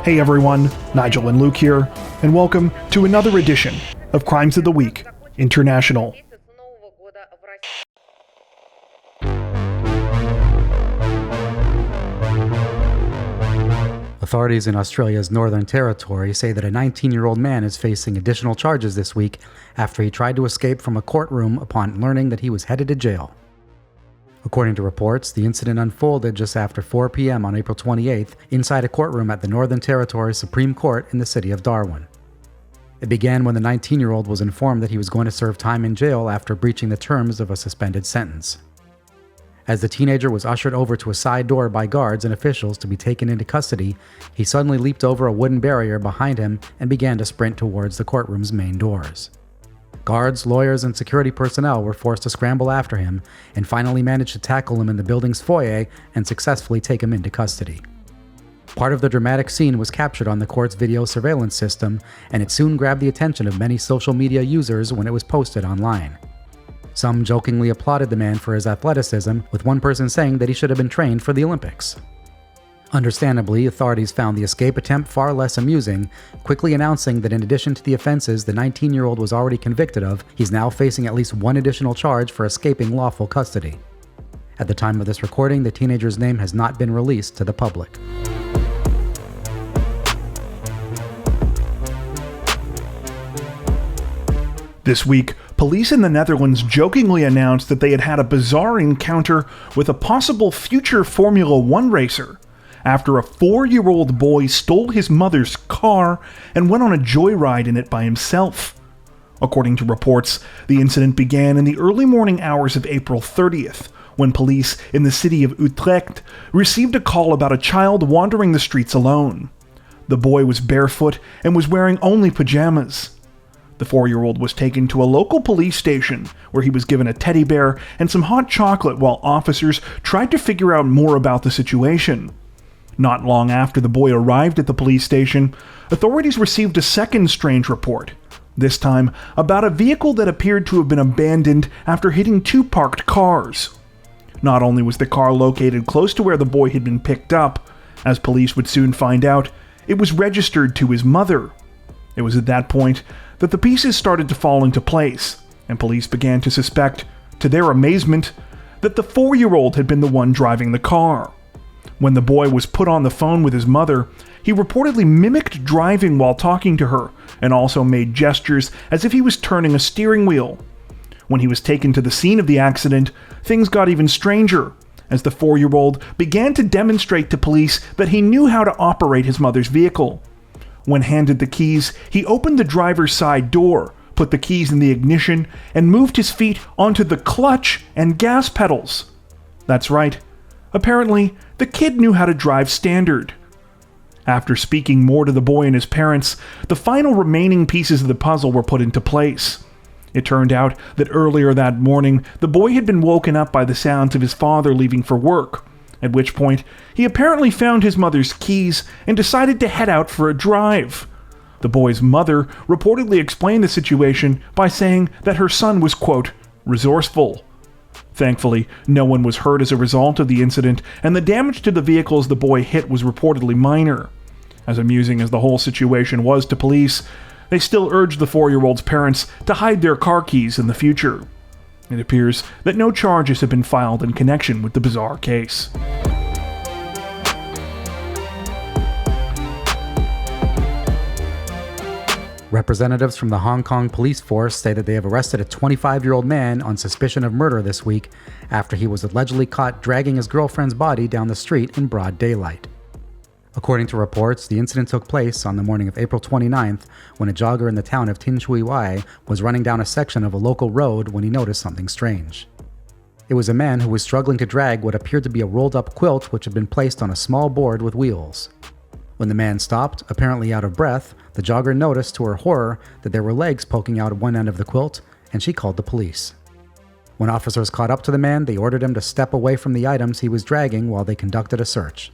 Hey everyone, Nigel and Luke here, and welcome to another edition of Crimes of the Week International. Authorities in Australia's Northern Territory say that a 19-year-old man is facing additional charges this week after he tried to escape from a courtroom upon learning that he was headed to jail. According to reports, the incident unfolded just after 4 p.m. on April 28th inside a courtroom at the Northern Territory Supreme Court in the city of Darwin. It began when the 19-year-old was informed that he was going to serve time in jail after breaching the terms of a suspended sentence. As the teenager was ushered over to a side door by guards and officials to be taken into custody, he suddenly leaped over a wooden barrier behind him and began to sprint towards the courtroom's main doors. Guards, lawyers, and security personnel were forced to scramble after him and finally managed to tackle him in the building's foyer and successfully take him into custody. Part of the dramatic scene was captured on the court's video surveillance system, and it soon grabbed the attention of many social media users when it was posted online. Some jokingly applauded the man for his athleticism, with one person saying that he should have been trained for the Olympics. Understandably, authorities found the escape attempt far less amusing, quickly announcing that in addition to the offenses the 19-year-old was already convicted of, he's now facing at least one additional charge for escaping lawful custody. At the time of this recording, the teenager's name has not been released to the public. This week, police in the Netherlands jokingly announced that they had had a bizarre encounter with a possible future Formula One racer after a 4-year-old boy stole his mother's car and went on a joyride in it by himself. According to reports, the incident began in the early morning hours of April 30th, when police in the city of Utrecht received a call about a child wandering the streets alone. The boy was barefoot and was wearing only pajamas. The 4-year-old was taken to a local police station, where he was given a teddy bear and some hot chocolate while officers tried to figure out more about the situation. Not long after the boy arrived at the police station, authorities received a second strange report, this time about a vehicle that appeared to have been abandoned after hitting 2 parked cars. Not only was the car located close to where the boy had been picked up, as police would soon find out, it was registered to his mother. It was at that point that the pieces started to fall into place, and police began to suspect, to their amazement, that the 4-year-old had been the one driving the car. When the boy was put on the phone with his mother, he reportedly mimicked driving while talking to her, and also made gestures as if he was turning a steering wheel. When he was taken to the scene of the accident, things got even stranger, as the 4-year-old began to demonstrate to police that he knew how to operate his mother's vehicle. When handed the keys, he opened the driver's side door, put the keys in the ignition, and moved his feet onto the clutch and gas pedals. That's right. Apparently, the kid knew how to drive standard. After speaking more to the boy and his parents, the final remaining pieces of the puzzle were put into place. It turned out that earlier that morning, the boy had been woken up by the sounds of his father leaving for work, at which point he apparently found his mother's keys and decided to head out for a drive. The boy's mother reportedly explained the situation by saying that her son was, quote, resourceful. Thankfully, no one was hurt as a result of the incident, and the damage to the vehicles the boy hit was reportedly minor. As amusing as the whole situation was to police, they still urged the 4-year-old's parents to hide their car keys in the future. It appears that no charges have been filed in connection with the bizarre case. Representatives from the Hong Kong police force say that they have arrested a 25-year-old man on suspicion of murder this week after he was allegedly caught dragging his girlfriend's body down the street in broad daylight. According to reports, the incident took place on the morning of April 29th when a jogger in the town of Tin Shui Wai was running down a section of a local road when he noticed something strange. It was a man who was struggling to drag what appeared to be a rolled-up quilt which had been placed on a small board with wheels. When the man stopped, apparently out of breath, the jogger noticed to her horror that there were legs poking out of one end of the quilt, and she called the police. When officers caught up to the man, they ordered him to step away from the items he was dragging while they conducted a search.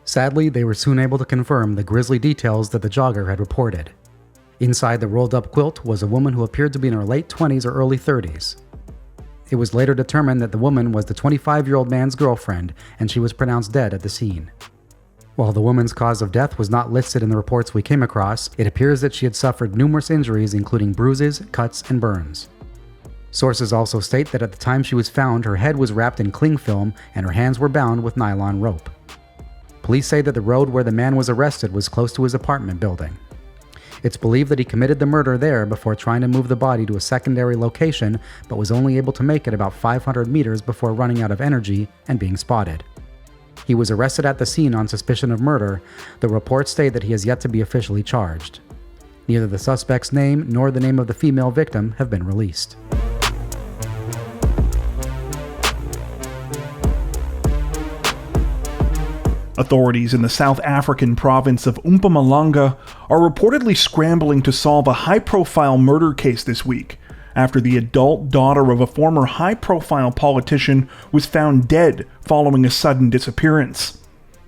Sadly, they were soon able to confirm the grisly details that the jogger had reported. Inside the rolled-up quilt was a woman who appeared to be in her late 20s or early 30s. It was later determined that the woman was the 25-year-old man's girlfriend, and she was pronounced dead at the scene. While the woman's cause of death was not listed in the reports we came across, it appears that she had suffered numerous injuries including bruises, cuts, and burns. Sources also state that at the time she was found, her head was wrapped in cling film and her hands were bound with nylon rope. Police say that the road where the man was arrested was close to his apartment building. It's believed that he committed the murder there before trying to move the body to a secondary location, but was only able to make it about 500 meters before running out of energy and being spotted. He was arrested at the scene on suspicion of murder. The reports state that he has yet to be officially charged. Neither the suspect's name nor the name of the female victim have been released. Authorities in the South African province of Mpumalanga are reportedly scrambling to solve a high-profile murder case this week after the adult daughter of a former high-profile politician was found dead following a sudden disappearance.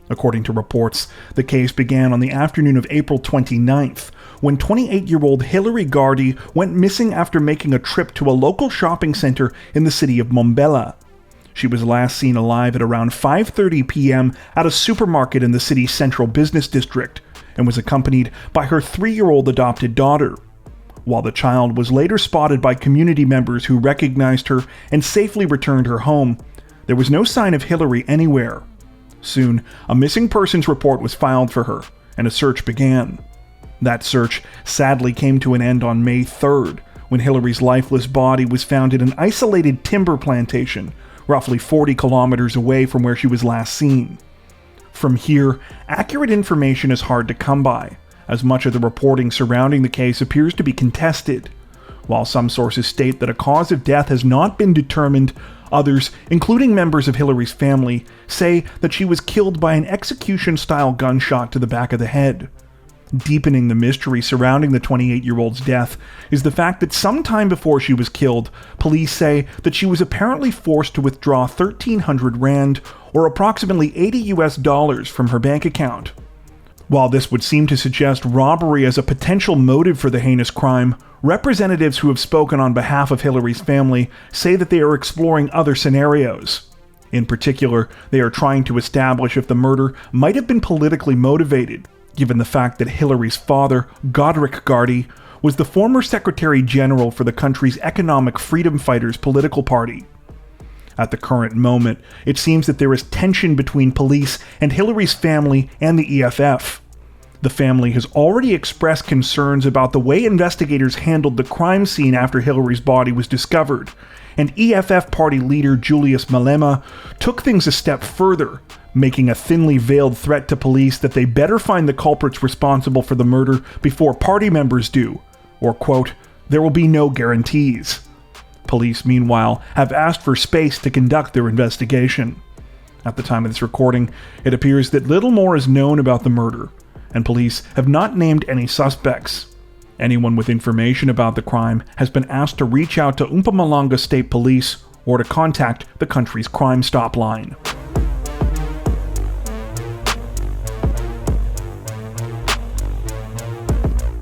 According to reports, the case began on the afternoon of April 29th, when 28-year-old Hillary Gardy went missing after making a trip to a local shopping center in the city of Mbombela. She was last seen alive at around 5:30 p.m. at a supermarket in the city's central business district, and was accompanied by her 3-year-old adopted daughter. While the child was later spotted by community members who recognized her and safely returned her home, there was no sign of Hillary anywhere. Soon, a missing persons report was filed for her, and a search began. That search sadly came to an end on May 3rd, when Hillary's lifeless body was found in an isolated timber plantation, roughly 40 kilometers away from where she was last seen. From here, accurate information is hard to come by, as much of the reporting surrounding the case appears to be contested. While some sources state that a cause of death has not been determined, others, including members of Hillary's family, say that she was killed by an execution-style gunshot to the back of the head. Deepening the mystery surrounding the 28-year-old's death is the fact that sometime before she was killed, police say that she was apparently forced to withdraw 1,300 rand, or approximately $80 from her bank account. While this would seem to suggest robbery as a potential motive for the heinous crime, representatives who have spoken on behalf of Hillary's family say that they are exploring other scenarios. In particular, they are trying to establish if the murder might have been politically motivated, given the fact that Hillary's father, Godric Gardy, was the former Secretary General for the country's Economic Freedom Fighters political party. At the current moment, it seems that there is tension between police and Hillary's family and the EFF. The family has already expressed concerns about the way investigators handled the crime scene after Hillary's body was discovered, and EFF party leader Julius Malema took things a step further, making a thinly veiled threat to police that they better find the culprits responsible for the murder before party members do, or quote, "there will be no guarantees." Police, meanwhile, have asked for space to conduct their investigation. At the time of this recording, it appears that little more is known about the murder, and police have not named any suspects. Anyone with information about the crime has been asked to reach out to Mpumalanga State Police or to contact the country's Crime Stop line.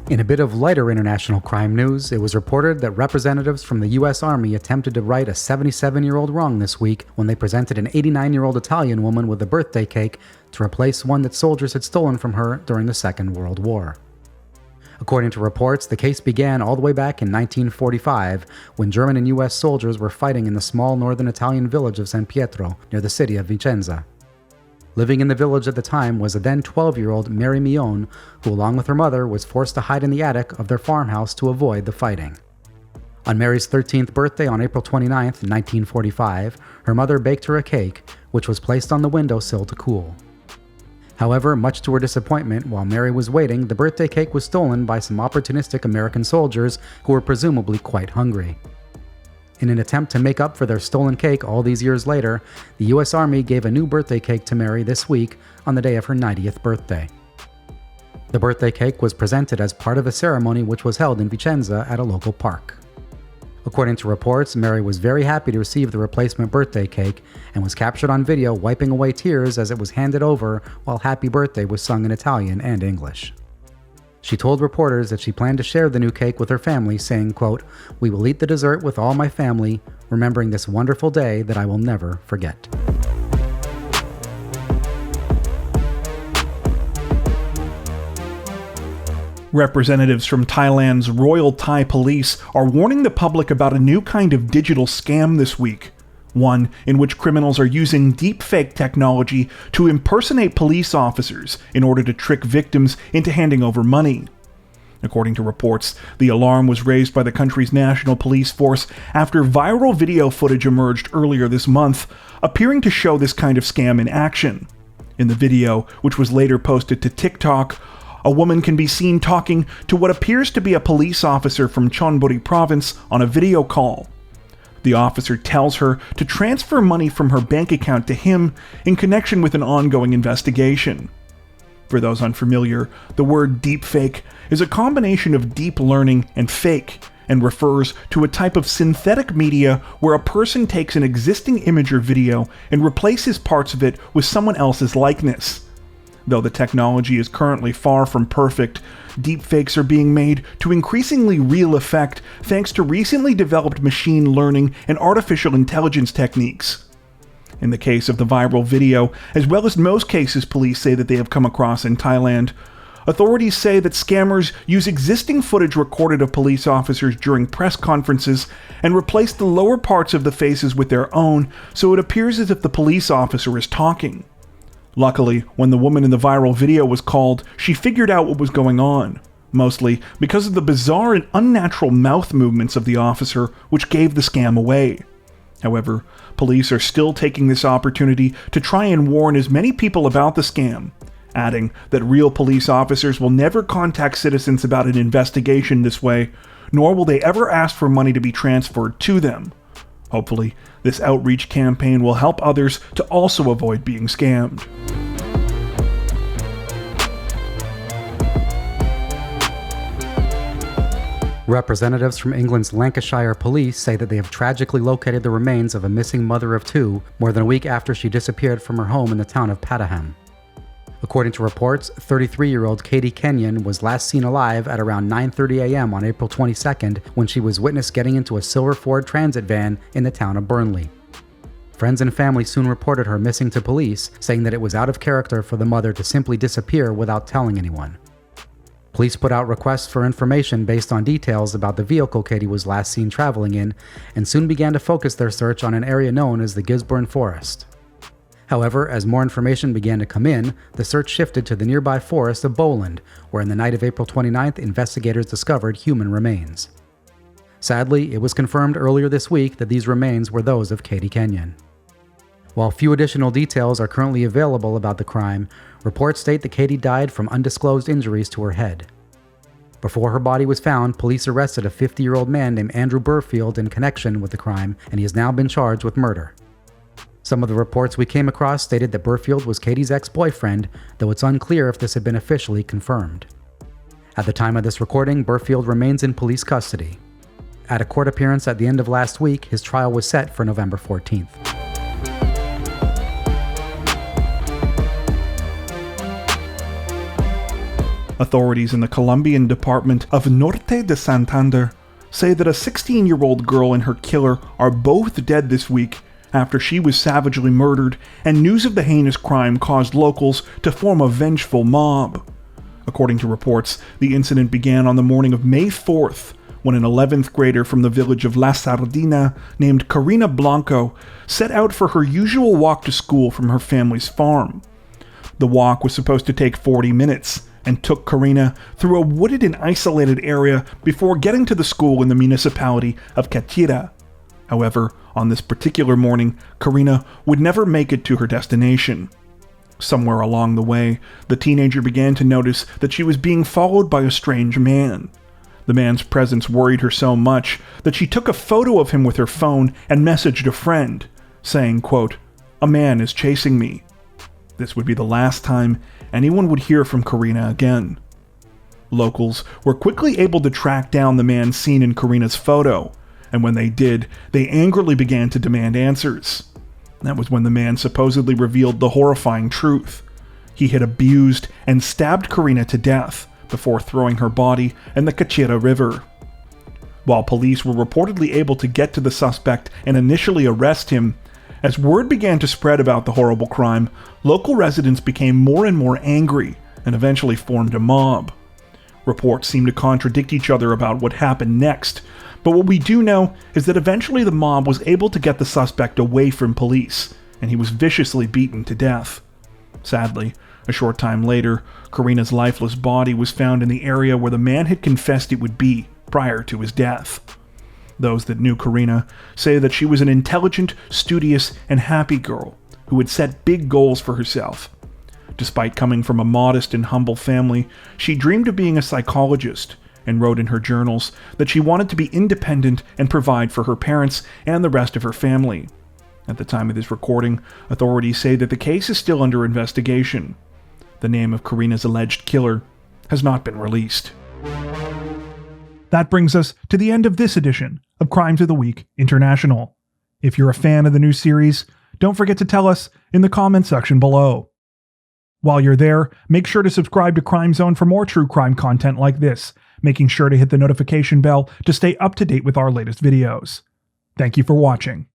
In a bit of lighter international crime news, it was reported that representatives from the U.S. Army attempted to right a 77-year-old wrong this week when they presented an 89-year-old Italian woman with a birthday cake to replace one that soldiers had stolen from her during the Second World War. According to reports, the case began all the way back in 1945 when German and U.S. soldiers were fighting in the small northern Italian village of San Pietro near the city of Vicenza. Living in the village at the time was a then 12-year-old Mary Mion, who along with her mother was forced to hide in the attic of their farmhouse to avoid the fighting. On Mary's 13th birthday on April 29, 1945, her mother baked her a cake, which was placed on the windowsill to cool. However, much to her disappointment, while Mary was waiting, the birthday cake was stolen by some opportunistic American soldiers who were presumably quite hungry. In an attempt to make up for their stolen cake all these years later, the U.S. Army gave a new birthday cake to Mary this week on the day of her 90th birthday. The birthday cake was presented as part of a ceremony which was held in Vicenza at a local park. According to reports, Mary was very happy to receive the replacement birthday cake and was captured on video wiping away tears as it was handed over while Happy Birthday was sung in Italian and English. She told reporters that she planned to share the new cake with her family, saying, quote, "We will eat the dessert with all my family, remembering this wonderful day that I will never forget." Representatives from Thailand's Royal Thai Police are warning the public about a new kind of digital scam this week. One in which criminals are using deepfake technology to impersonate police officers in order to trick victims into handing over money. According to reports, the alarm was raised by the country's national police force after viral video footage emerged earlier this month, appearing to show this kind of scam in action. In the video, which was later posted to TikTok, a woman can be seen talking to what appears to be a police officer from Chonburi province on a video call. The officer tells her to transfer money from her bank account to him in connection with an ongoing investigation. For those unfamiliar, the word deepfake is a combination of deep learning and fake, and refers to a type of synthetic media where a person takes an existing image or video and replaces parts of it with someone else's likeness. Though the technology is currently far from perfect, deepfakes are being made to increasingly real effect thanks to recently developed machine learning and artificial intelligence techniques. In the case of the viral video, as well as most cases police say that they have come across in Thailand, authorities say that scammers use existing footage recorded of police officers during press conferences and replace the lower parts of the faces with their own, so it appears as if the police officer is talking. Luckily, when the woman in the viral video was called, she figured out what was going on, mostly because of the bizarre and unnatural mouth movements of the officer, which gave the scam away. However, police are still taking this opportunity to try and warn as many people about the scam, adding that real police officers will never contact citizens about an investigation this way, nor will they ever ask for money to be transferred to them. Hopefully, this outreach campaign will help others to also avoid being scammed. Representatives from England's Lancashire Police say that they have tragically located the remains of a missing mother of two more than a week after she disappeared from her home in the town of Padiham. According to reports, 33-year-old Katie Kenyon was last seen alive at around 9:30 a.m. on April 22nd when she was witnessed getting into a silver Ford Transit van in the town of Burnley. Friends and family soon reported her missing to police, saying that it was out of character for the mother to simply disappear without telling anyone. Police put out requests for information based on details about the vehicle Katie was last seen traveling in, and soon began to focus their search on an area known as the Gisborne Forest. However, as more information began to come in, the search shifted to the nearby forest of Bowland, where in the night of April 29th, investigators discovered human remains. Sadly, it was confirmed earlier this week that these remains were those of Katie Kenyon. While few additional details are currently available about the crime, reports state that Katie died from undisclosed injuries to her head. Before her body was found, police arrested a 50-year-old man named Andrew Burfield in connection with the crime, and he has now been charged with murder. Some of the reports we came across stated that Burfield was Katie's ex-boyfriend, though it's unclear if this had been officially confirmed. At the time of this recording, Burfield remains in police custody. At a court appearance at the end of last week, his trial was set for November 14th. Authorities in the Colombian department of Norte de Santander say that a 16-year-old girl and her killer are both dead this week after she was savagely murdered, and news of the heinous crime caused locals to form a vengeful mob. According to reports, the incident began on the morning of May 4th, when an 11th grader from the village of La Sardina named Karina Blanco set out for her usual walk to school from her family's farm. The walk was supposed to take 40 minutes, and took Karina through a wooded and isolated area before getting to the school in the municipality of Cachira. However, on this particular morning, Karina would never make it to her destination. Somewhere along the way, the teenager began to notice that she was being followed by a strange man. The man's presence worried her so much that she took a photo of him with her phone and messaged a friend, saying, quote, "A man is chasing me." This would be the last time anyone would hear from Karina again. Locals were quickly able to track down the man seen in Karina's photo, and when they did, they angrily began to demand answers. That was when the man supposedly revealed the horrifying truth. He had abused and stabbed Karina to death before throwing her body in the Cachira River. While police were reportedly able to get to the suspect and initially arrest him, as word began to spread about the horrible crime, local residents became more and more angry and eventually formed a mob. Reports seem to contradict each other about what happened next, but what we do know is that eventually the mob was able to get the suspect away from police, and he was viciously beaten to death. Sadly, a short time later, Karina's lifeless body was found in the area where the man had confessed it would be prior to his death. Those that knew Karina say that she was an intelligent, studious, and happy girl who had set big goals for herself. Despite coming from a modest and humble family, she dreamed of being a psychologist and wrote in her journals that she wanted to be independent and provide for her parents and the rest of her family. At the time of this recording, authorities say that the case is still under investigation. The name of Karina's alleged killer has not been released. That brings us to the end of this edition of Crimes of the Week International. If you're a fan of the new series, don't forget to tell us in the comment section below. While you're there, make sure to subscribe to Crime Zone for more true crime content like this, making sure to hit the notification bell to stay up to date with our latest videos. Thank you for watching.